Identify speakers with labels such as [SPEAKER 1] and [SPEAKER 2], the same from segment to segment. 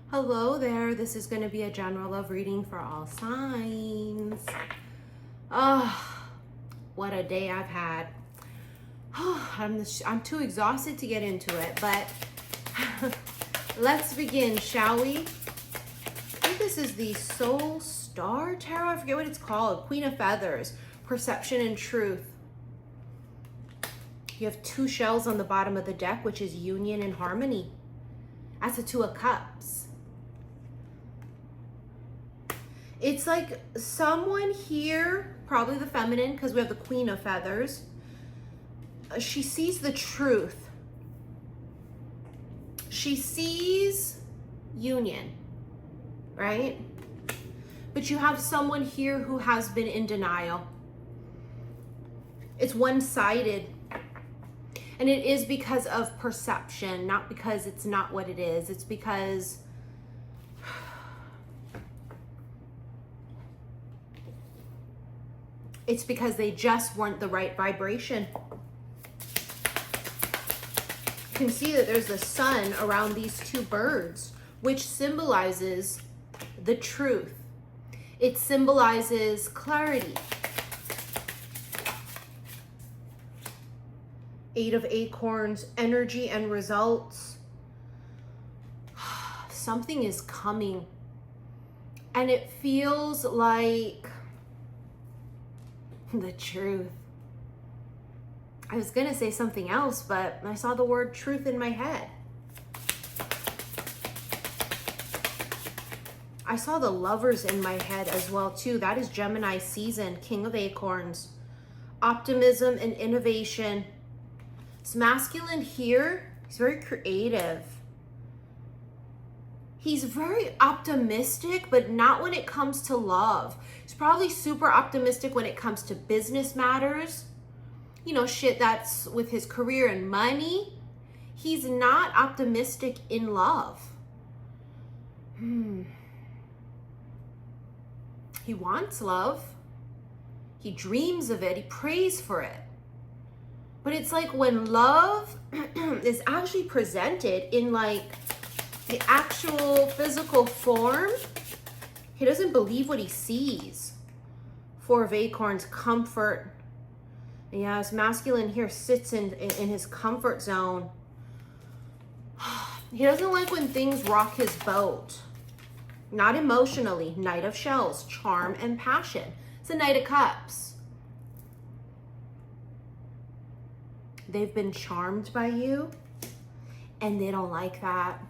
[SPEAKER 1] Hello there, this is going to be a general love reading for all signs. Oh, what a day I've had. Oh, I'm too exhausted to get into it, but let's begin, shall we? I think this is the Soul Star Tarot. I forget what it's called. Queen of Feathers, Perception and Truth. You have two shells on the bottom of the deck, which is union and harmony. That's the Two of Cups. It's like someone here, probably the feminine, because we have the Queen of Feathers. She sees the truth. She sees union, right? But you have someone here who has been in denial. It's one-sided. And it is because of perception, not because it's not what it is. It's because they just weren't the right vibration. You can see that there's the sun around these two birds, which symbolizes the truth. It symbolizes clarity. Eight of Acorns, energy and results. Something is coming. And it feels like the truth. I was gonna say something else, but I saw the word truth in my head. I saw the Lovers in my head as well too. That is Gemini season, King of Acorns. Optimism and innovation. It's masculine here. He's very creative. He's very optimistic, but not when it comes to love. He's probably super optimistic when it comes to business matters. You know, shit that's with his career and money. He's not optimistic in love. He wants love. He dreams of it. He prays for it. But it's like when love is actually presented in like the actual physical form, he doesn't believe what he sees. Four of Acorns, comfort. Yeah, his masculine here sits in his comfort zone. He doesn't like when things rock his boat. Not emotionally. Knight of Shells, charm and passion. It's a Knight of Cups. They've been charmed by you, and they don't like that.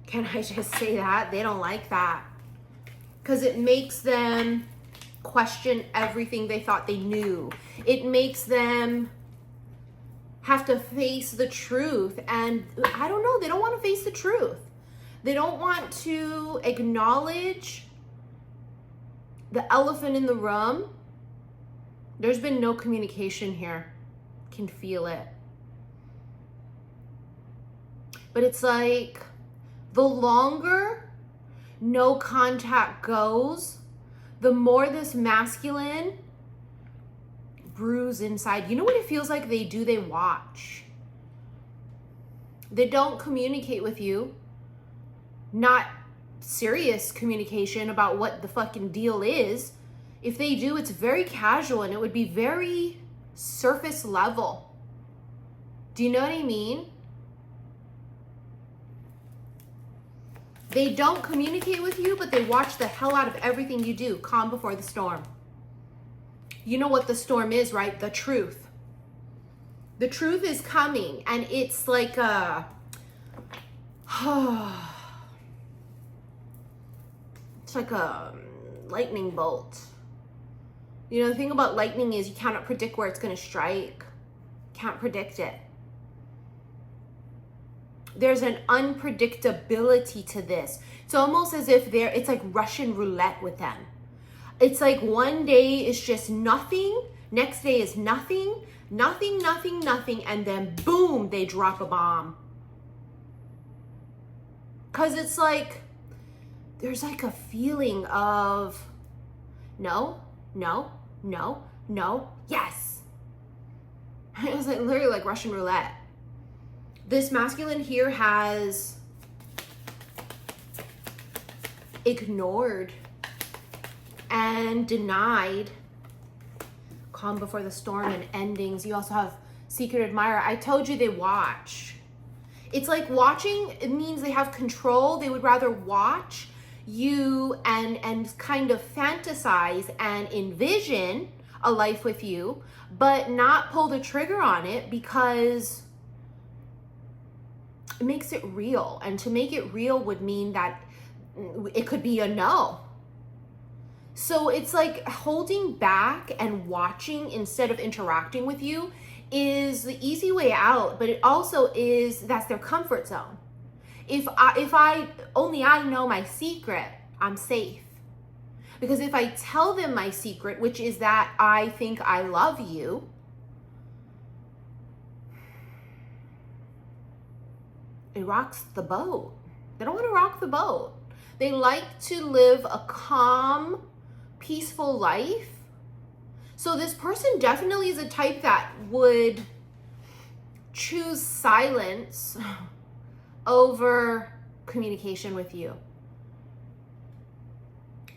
[SPEAKER 1] Can I just say that? They don't like that. Because it makes them question everything they thought they knew. It makes them have to face the truth. And I don't know, they don't want to face the truth. They don't want to acknowledge the elephant in the room. There's been no communication here. Can feel it. But it's like the longer no contact goes, the more this masculine brews inside. You know what it feels like they do? They watch. They don't communicate with you. Not serious communication about what the fucking deal is. If they do, it's very casual and it would be very surface level. Do you know what I mean? They don't communicate with you, but they watch the hell out of everything you do. Calm before the storm. You know what the storm is, right? The truth. The truth is coming, and it's like a it's like a lightning bolt. You know, the thing about lightning is you cannot predict where it's going to strike. Can't predict it. There's an unpredictability to this. It's almost as if it's like Russian roulette with them. It's like one day is just nothing. Next day is nothing, nothing, nothing, nothing. And then boom, they drop a bomb. Because it's like, there's like a feeling of no, no, no, no, yes. It was like literally like Russian roulette. This masculine here has ignored and denied. Calm before the storm and endings. You also have secret admirer. I told you they watch. It's like watching, it means they have control. They would rather watch you and kind of fantasize and envision a life with you, but not pull the trigger on it because it makes it real. And to make it real would mean that it could be a no. So it's like holding back and watching instead of interacting with you is the easy way out, but it also is, that's their comfort zone. If I only I know my secret, I'm safe. Because if I tell them my secret, which is that I think I love you, it rocks the boat. They don't want to rock the boat. They like to live a calm, peaceful life. So this person definitely is a type that would choose silence over communication with you.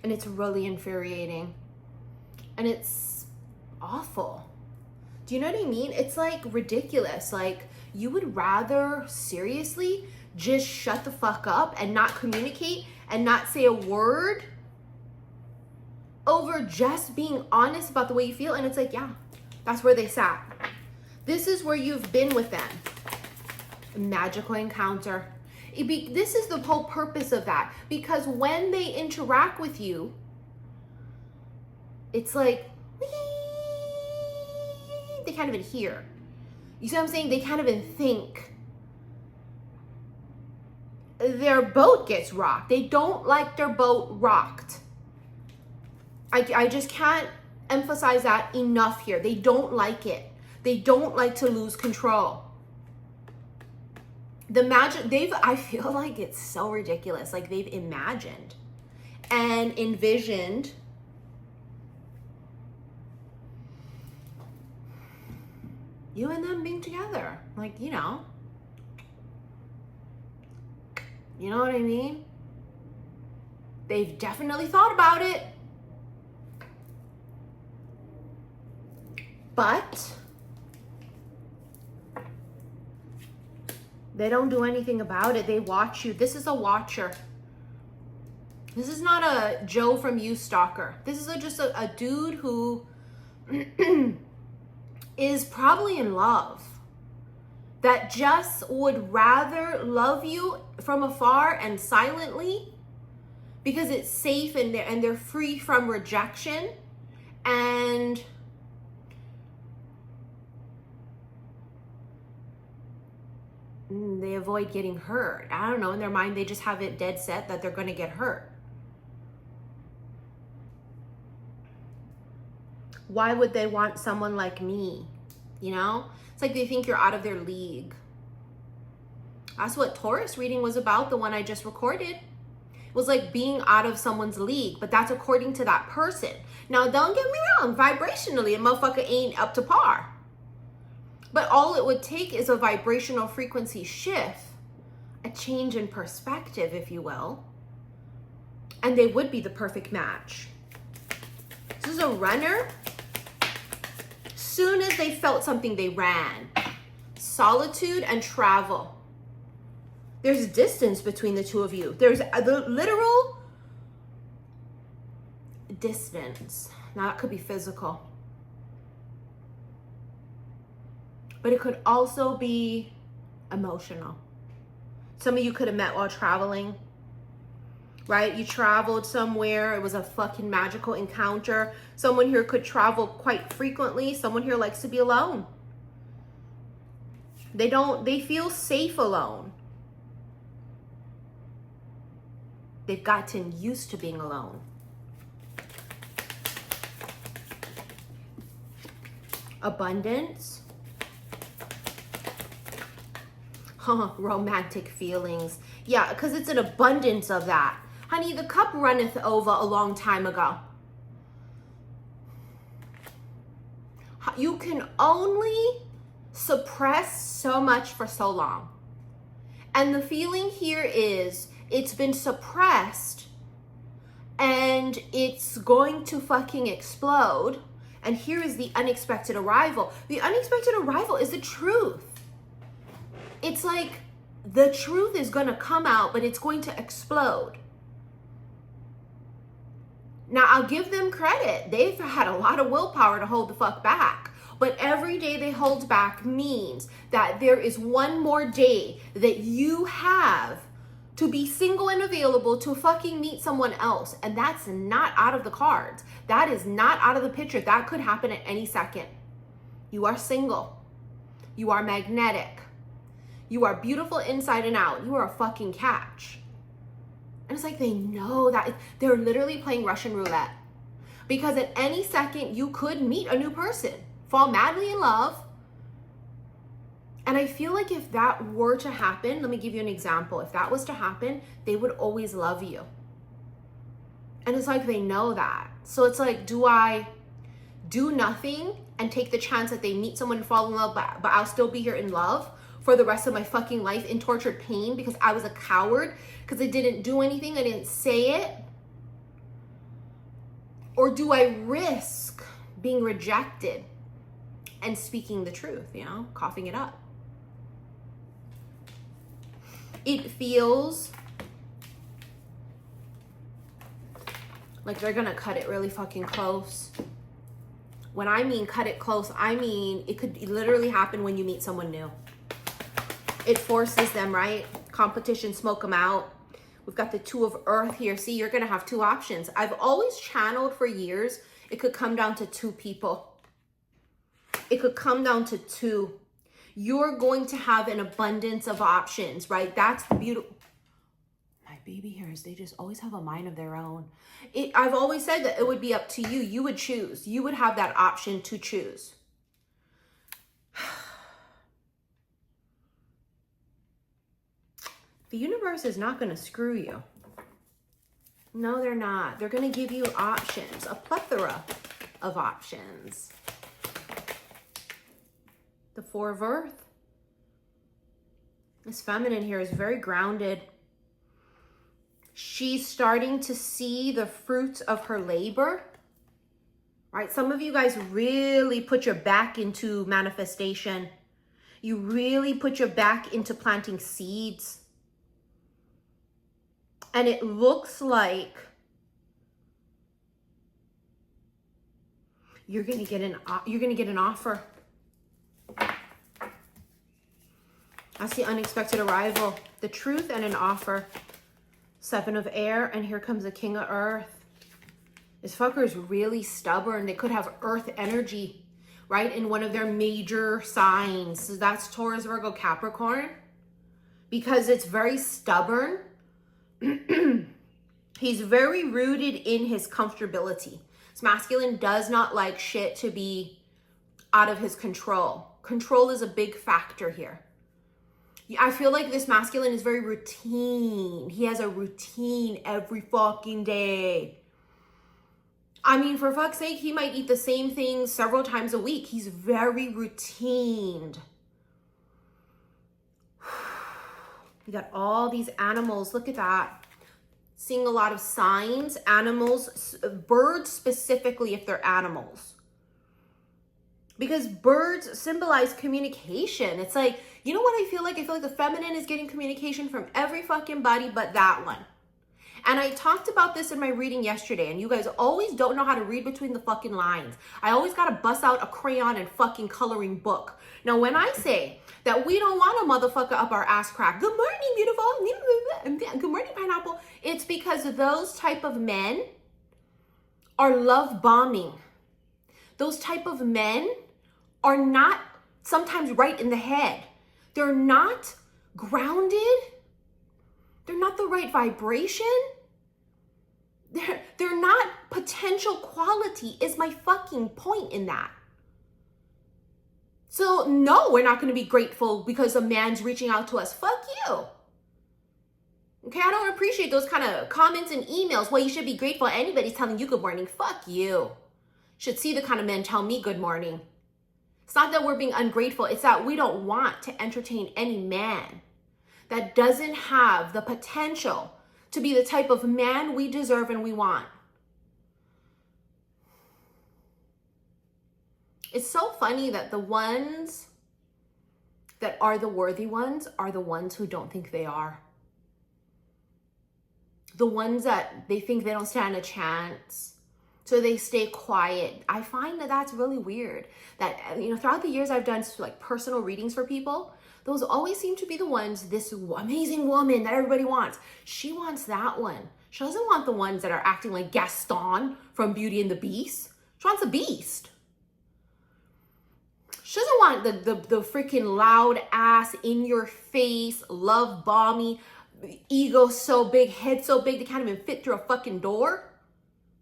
[SPEAKER 1] And it's really infuriating. And it's awful. Do you know what I mean? It's like ridiculous. Like you would rather seriously just shut the fuck up and not communicate and not say a word over just being honest about the way you feel. And it's like, yeah, that's where they sat. This is where you've been with them. A magical encounter. This is the whole purpose of that. Because when they interact with you, it's like, they can't even hear. You see what I'm saying? They can't even think. Their boat gets rocked. They don't like their boat rocked. I just can't emphasize that enough here. They don't like it. They don't like to lose control. I feel like it's so ridiculous. Like they've imagined and envisioned you and them being together. Like, you know what I mean? They've definitely thought about it. But they don't do anything about it. They watch you. This is a watcher. This is not a Joe from You stalker. This is just a dude who is probably in love. That just would rather love you from afar and silently because it's safe and they're free from rejection. And they avoid getting hurt. I don't know, in their mind, they just have it dead set that they're going to get hurt. Why would they want someone like me? You know? It's like they think you're out of their league. That's what Taurus reading was about, the one I just recorded. It was like being out of someone's league, but that's according to that person. Now, don't get me wrong, vibrationally, a motherfucker ain't up to par. But all it would take is a vibrational frequency shift, a change in perspective, if you will, and they would be the perfect match. This is a runner. Soon as they felt something, they ran. Solitude and travel. There's distance between the two of you. There's the literal distance. Now, that could be physical. But it could also be emotional. Some of you could have met while traveling, right? You traveled somewhere. It was a fucking magical encounter. Someone here could travel quite frequently. Someone here likes to be alone. They feel safe alone. They've gotten used to being alone. Abundance. Romantic feelings. Yeah, because it's an abundance of that. Honey, the cup runneth over a long time ago. You can only suppress so much for so long. And the feeling here is it's been suppressed and it's going to fucking explode. And here is the unexpected arrival. The unexpected arrival is the truth. It's like the truth is going to come out, but it's going to explode. Now, I'll give them credit. They've had a lot of willpower to hold the fuck back. But every day they hold back means that there is one more day that you have to be single and available to fucking meet someone else. And that's not out of the cards. That is not out of the picture. That could happen at any second. You are single. You are magnetic. You are beautiful inside and out. You are a fucking catch. And it's like they know that. They're literally playing Russian roulette. Because at any second, you could meet a new person, fall madly in love. And I feel like if that were to happen, let me give you an example. If that was to happen, they would always love you. And it's like they know that. So it's like, do I do nothing and take the chance that they meet someone and fall in love, but I'll still be here in love for the rest of my fucking life in tortured pain because I was a coward, because I didn't do anything, I didn't say it? Or do I risk being rejected and speaking the truth, coughing it up? It feels like they're gonna cut it really fucking close. When I mean cut it close, I mean it could literally happen when you meet someone new. It forces them, right? Competition, smoke them out. We've got the Two of Earth here. See, you're gonna have two options. I've always channeled for years. It could come down to two people. It could come down to two. You're going to have an abundance of options, right? That's the beautiful. My baby hairs, they just always have a mind of their own. I've always said that it would be up to you. You would choose. You would have that option to choose. The universe is not going to screw you. No, they're not. They're going to give you options, a plethora of options. The Four of Earth. This feminine here is very grounded. She's starting to see the fruits of her labor, right? Some of you guys really put your back into manifestation. You really put your back into planting seeds. And it looks like you're going to get an offer. That's the unexpected arrival, the truth and an offer. Seven of Air, and here comes the King of Earth. This fucker is really stubborn. They could have Earth energy, right, in one of their major signs. So that's Taurus, Virgo, Capricorn. Because it's very stubborn. He's very rooted in his comfortability. This masculine does not like shit to be out of his control. Control is a big factor here. I feel like this masculine is very routine. He has a routine every fucking day. I mean, for fuck's sake, he might eat the same thing several times a week. He's very routined. You got all these animals. Look at that. Seeing a lot of signs, animals, birds specifically if they're animals. Because birds symbolize communication. It's like, you know what I feel like? I feel like the feminine is getting communication from every fucking body but that one. And I talked about this in my reading yesterday, and you guys always don't know how to read between the fucking lines. I always gotta bust out a crayon and fucking coloring book. Now, when I say that we don't want a motherfucker up our ass crack, good morning, beautiful, good morning, pineapple, it's because those type of men are love bombing. Those type of men are not sometimes right in the head. They're not grounded. They're not the right vibration. They're not potential quality is my fucking point in that. So no, we're not going to be grateful because a man's reaching out to us. Fuck you. Okay, I don't appreciate those kind of comments and emails. Well, you should be grateful anybody's telling you good morning. Fuck you. Should see the kind of men tell me good morning. It's not that we're being ungrateful. It's that we don't want to entertain any man that doesn't have the potential to be the type of man we deserve and we want. It's so funny that the ones that are the worthy ones are the ones who don't think they are. The ones that they think they don't stand a chance, so they stay quiet. I find that that's really weird. That, you know, throughout the years I've done like personal readings for people, those always seem to be the ones, this amazing woman that everybody wants. She wants that one. She doesn't want the ones that are acting like Gaston from Beauty and the Beast. She wants the Beast. She doesn't want the freaking loud ass, in your face, love bomby, ego so big, head so big they can't even fit through a fucking door.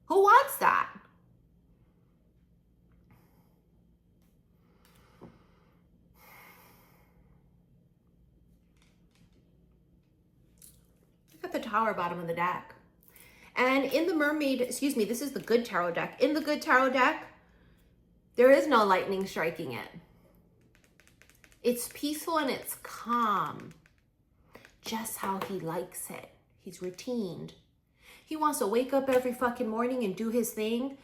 [SPEAKER 1] Who wants that? Look at the Tower bottom of the deck. And in the Mermaid, excuse me, this is the Good Tarot deck. In the Good Tarot deck, there is no lightning striking it. It's peaceful and it's calm. Just how he likes it. He's routined. He wants to wake up every fucking morning and do his thing.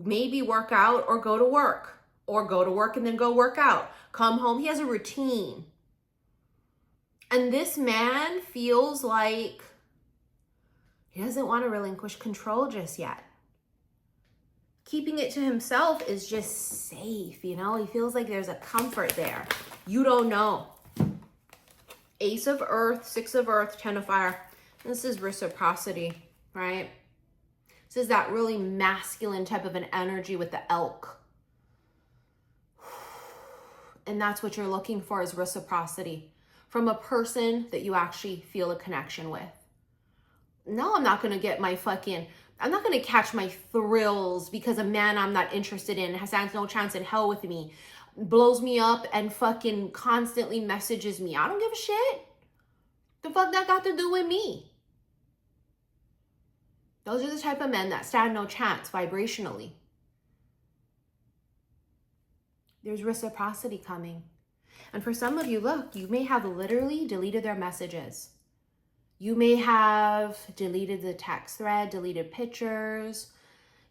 [SPEAKER 1] Maybe work out or go to work. Or go to work and then go work out. Come home. He has a routine. And this man feels like he doesn't want to relinquish control just yet. Keeping it to himself is just safe, you know? He feels like there's a comfort there. You don't know. Ace of Earth, Six of Earth, Ten of Fire. This is reciprocity, right? This is that really masculine type of an energy with the elk. And that's what you're looking for, is reciprocity from a person that you actually feel a connection with. No, I'm not going to get my fucking... I'm not going to catch my thrills because a man I'm not interested in has no chance in hell with me, blows me up and fucking constantly messages me. I don't give a shit. The fuck that got to do with me? Those are the type of men that stand no chance vibrationally. There's reciprocity coming. And for some of you, look, you may have literally deleted their messages. You may have deleted the text thread, deleted pictures,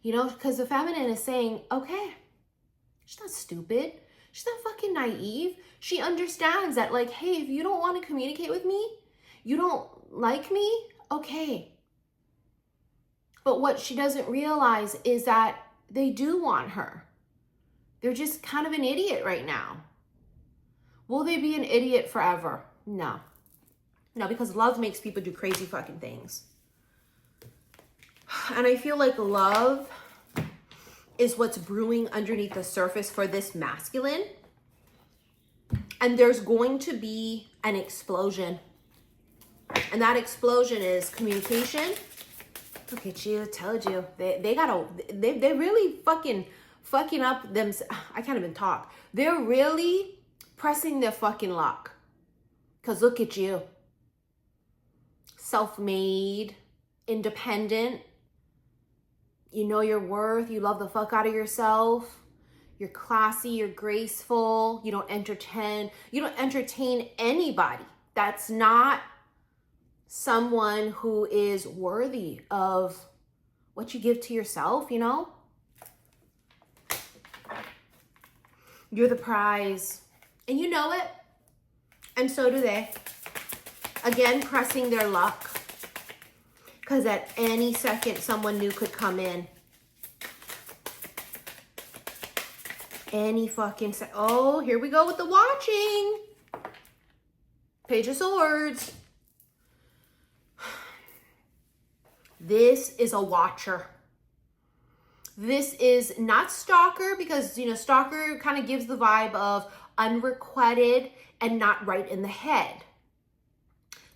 [SPEAKER 1] you know, because the feminine is saying, okay, she's not stupid. She's not fucking naive. She understands that, like, hey, if you don't want to communicate with me, you don't like me, okay. But what she doesn't realize is that they do want her. They're just kind of an idiot right now. Will they be an idiot forever? No. No, because love makes people do crazy fucking things. And I feel like love is what's brewing underneath the surface for this masculine. And there's going to be an explosion. And that explosion is communication. Look at you, told you. They really fucking up them. I can't even talk. They're really pressing their fucking luck. Because look at you. Self-made, independent. You know your worth. You love the fuck out of yourself. You're classy. You're graceful. You don't entertain anybody. That's not someone who is worthy of what you give to yourself, you know? You're the prize. And you know it. And so do they. Again, pressing their luck. Because at any second, someone new could come in. Any fucking second. Oh, here we go with the watching. Page of Swords. This is a watcher. This is not stalker, because, you know, stalker kind of gives the vibe of unrequited and not right in the head.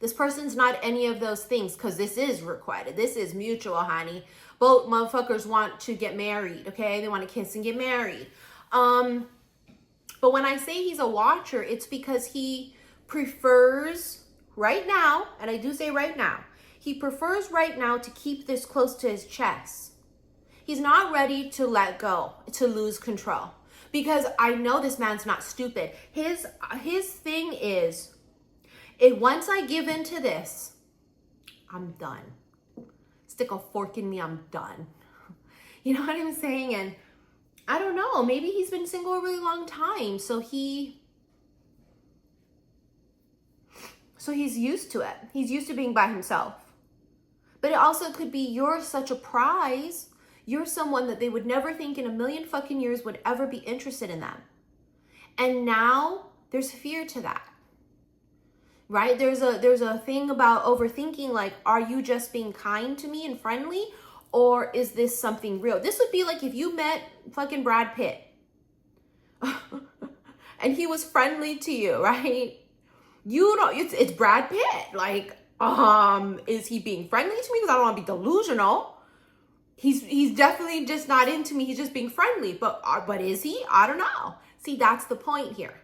[SPEAKER 1] This person's not any of those things, because this is requited. This is mutual, honey. Both motherfuckers want to get married, okay? They want to kiss and get married. But when I say he's a watcher, it's because he prefers right now, and I do say right now, he prefers right now to keep this close to his chest. He's not ready to let go, to lose control. Because I know this man's not stupid. His thing is, once I give into this, I'm done. Stick a fork in me, I'm done. You know what I'm saying? And I don't know, maybe he's been single a really long time, so he's used to it. He's used to being by himself. But it also could be you're such a prize. You're someone that they would never think in a million fucking years would ever be interested in them. And now there's fear to that. Right? There's a thing about overthinking, like, are you just being kind to me and friendly? Or is this something real? This would be like if you met fucking Brad Pitt and he was friendly to you, right? You don't, it's Brad Pitt. Like, is he being friendly to me? Because I don't want to be delusional. He's definitely just not into me. He's just being friendly. But is he? I don't know. See, that's the point here.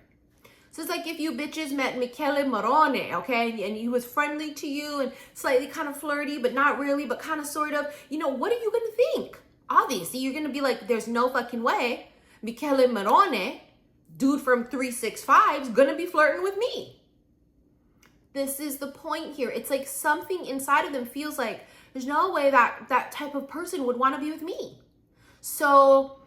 [SPEAKER 1] So it's like if you bitches met Michele Morone, okay? And he was friendly to you and slightly kind of flirty, but not really, but kind of sort of. You know, what are you going to think? Obviously, you're going to be like, there's no fucking way Michele Morone, dude from 365, is going to be flirting with me. This is the point here. It's like something inside of them feels like there's no way that type of person would want to be with me. So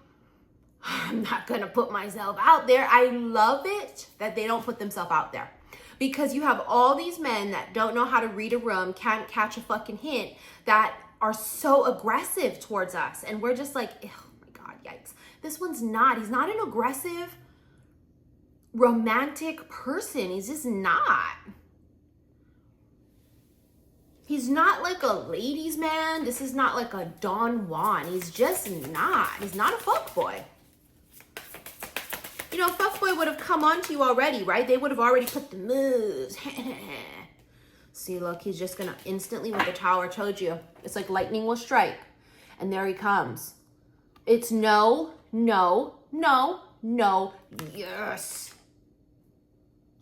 [SPEAKER 1] I'm not going to put myself out there. I love it that they don't put themselves out there, because you have all these men that don't know how to read a room, can't catch a fucking hint, that are so aggressive towards us. And we're just like, oh my God, yikes. This one's not. He's not an aggressive, romantic person. He's just not. He's not like a ladies' man. This is not like a Don Juan. He's just not. He's not a fuckboy. You know, fuckboy would have come on to you already, right? They would have already put the moves. See, look, he's just going to instantly with the tower. I told you. It's like lightning will strike. And there he comes. It's no, no, no, no, yes.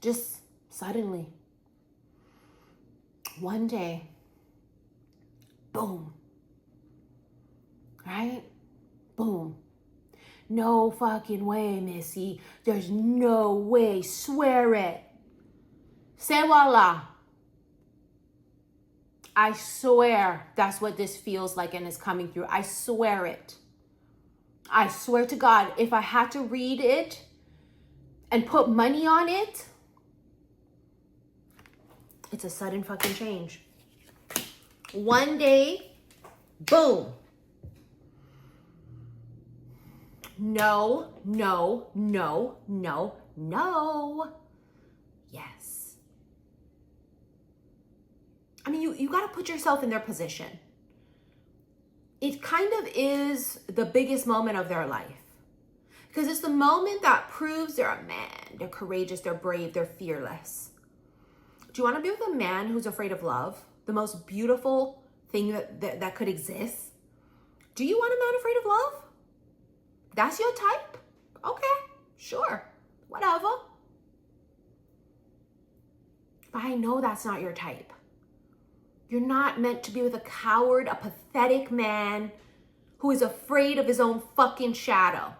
[SPEAKER 1] Just suddenly. One day. Boom. Right? Boom. No fucking way, Missy. There's no way. Swear it. Say voila. I swear that's what this feels like and is coming through. I swear it. I swear to God, if I had to read it and put money on it, it's a sudden fucking change. One day, boom. No, no, no, no, no. Yes. I mean, you got to put yourself in their position. It kind of is the biggest moment of their life. Because it's the moment that proves they're a man. They're courageous, they're brave, they're fearless. Do you want to be with a man who's afraid of love? The most beautiful thing that could exist? Do you want a man afraid of love? That's your type? Okay, sure, whatever. But I know that's not your type. You're not meant to be with a coward, a pathetic man who is afraid of his own fucking shadow.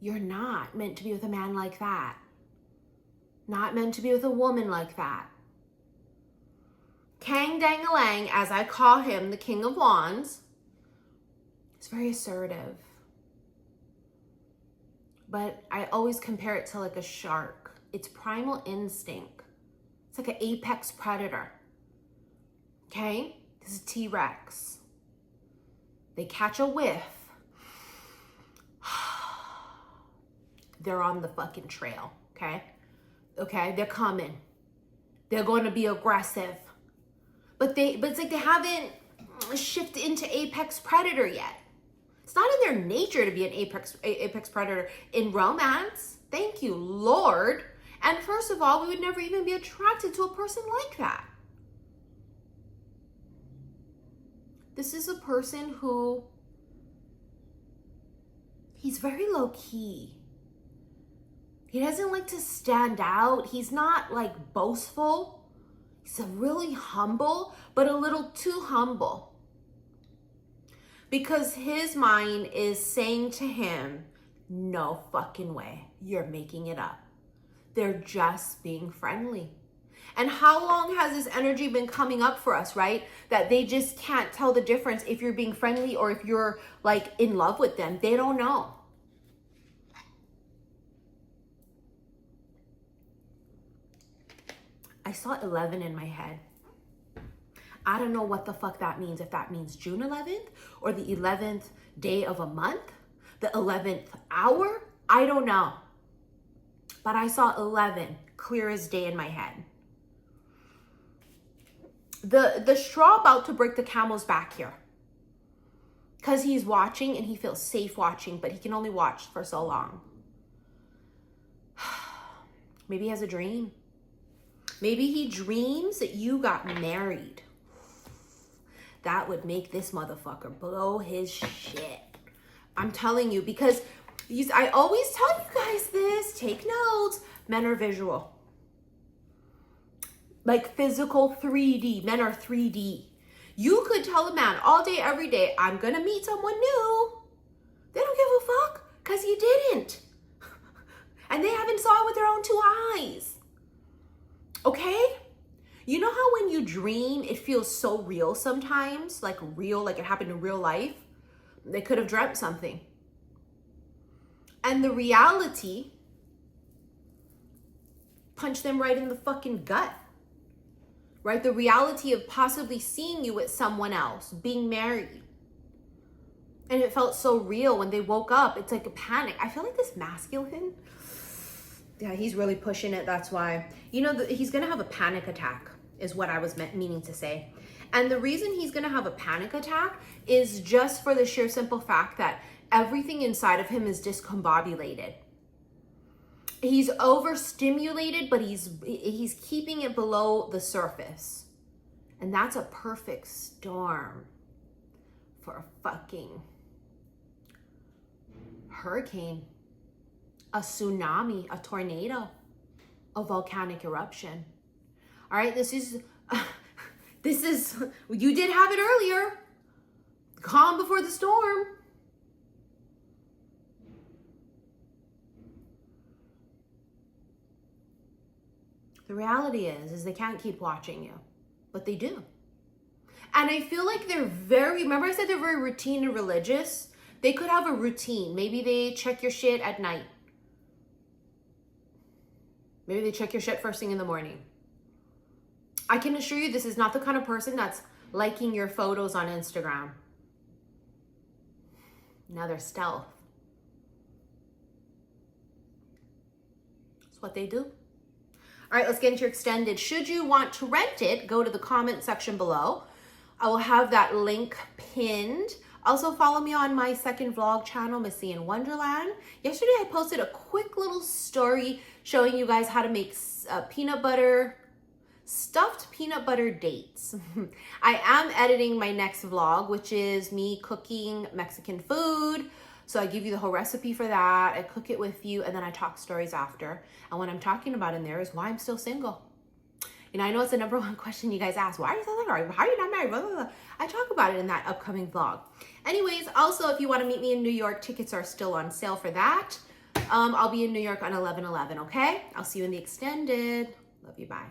[SPEAKER 1] You're not meant to be with a man like that. Not meant to be with a woman like that. Kang Dang-a-lang, as I call him, the King of Wands, is very assertive. But I always compare it to like a shark. It's primal instinct. It's like an apex predator. Okay? This is T-Rex. They catch a whiff. They're on the fucking trail. Okay? Okay? They're coming. They're going to be aggressive. But it's like they haven't shifted into apex predator yet. It's not in their nature to be an apex predator in romance. Thank you, Lord. And first of all, we would never even be attracted to a person like that. This is a person who, he's very low key. He doesn't like to stand out. He's not like boastful. He's a really humble, but a little too humble. Because his mind is saying to him, no fucking way, you're making it up. They're just being friendly. And how long has this energy been coming up for us, right? That they just can't tell the difference if you're being friendly or if you're like in love with them. They don't know. I saw 11 in my head. I don't know what the fuck that means. If that means June 11th or the 11th day of a month, the 11th hour, I don't know. But I saw 11, clear as day in my head. The straw about to break the camel's back here. Because he's watching and he feels safe watching, but he can only watch for so long. Maybe he has a dream. Maybe he dreams that you got married. That would make this motherfucker blow his shit. I'm telling you, because I always tell you guys this. Take notes. Men are visual. Like physical 3D. Men are 3D. You could tell a man all day, every day, I'm going to meet someone new. They don't give a fuck because you didn't. And they haven't saw it with their own 2 eyes. Okay? You know how when you dream, it feels so real sometimes? Like real, like it happened in real life? They could have dreamt something. And the reality punched them right in the fucking gut. Right? The reality of possibly seeing you with someone else, being married. And it felt so real when they woke up. It's like a panic. I feel like this masculine, yeah, he's really pushing it. That's why. You know, he's going to have a panic attack is what I was meaning to say. And the reason he's going to have a panic attack is just for the sheer simple fact that everything inside of him is discombobulated. He's overstimulated, but he's keeping it below the surface. And that's a perfect storm for a fucking hurricane, a tsunami, a tornado, a volcanic eruption. All right, this is, you did have it earlier. Calm before the storm. The reality is they can't keep watching you, but they do. And I feel like they're remember I said they're very routine and religious? They could have a routine. Maybe they check your shit at night. Maybe they check your shit first thing in the morning. I can assure you this is not the kind of person that's liking your photos on Instagram. Now they're stealth. That's what they do. All right, let's get into your extended. Should you want to rent it, go to the comment section below. I will have that link pinned. Also, follow me on my second vlog channel, Missy in Wonderland. Yesterday, I posted a quick little story showing you guys how to make stuffed peanut butter dates. I am editing my next vlog, which is me cooking Mexican food. So I give you the whole recipe for that. I cook it with you, and then I talk stories after. And what I'm talking about in there is why I'm still single. You know, I know it's the number one question you guys ask. Why are you still single? How are you not married? Blah, blah, blah. I talk about it in that upcoming vlog. Anyways, also, if you want to meet me in New York, tickets are still on sale for that. I'll be in New York on 11/11, okay? I'll see you in the extended. Love you, bye.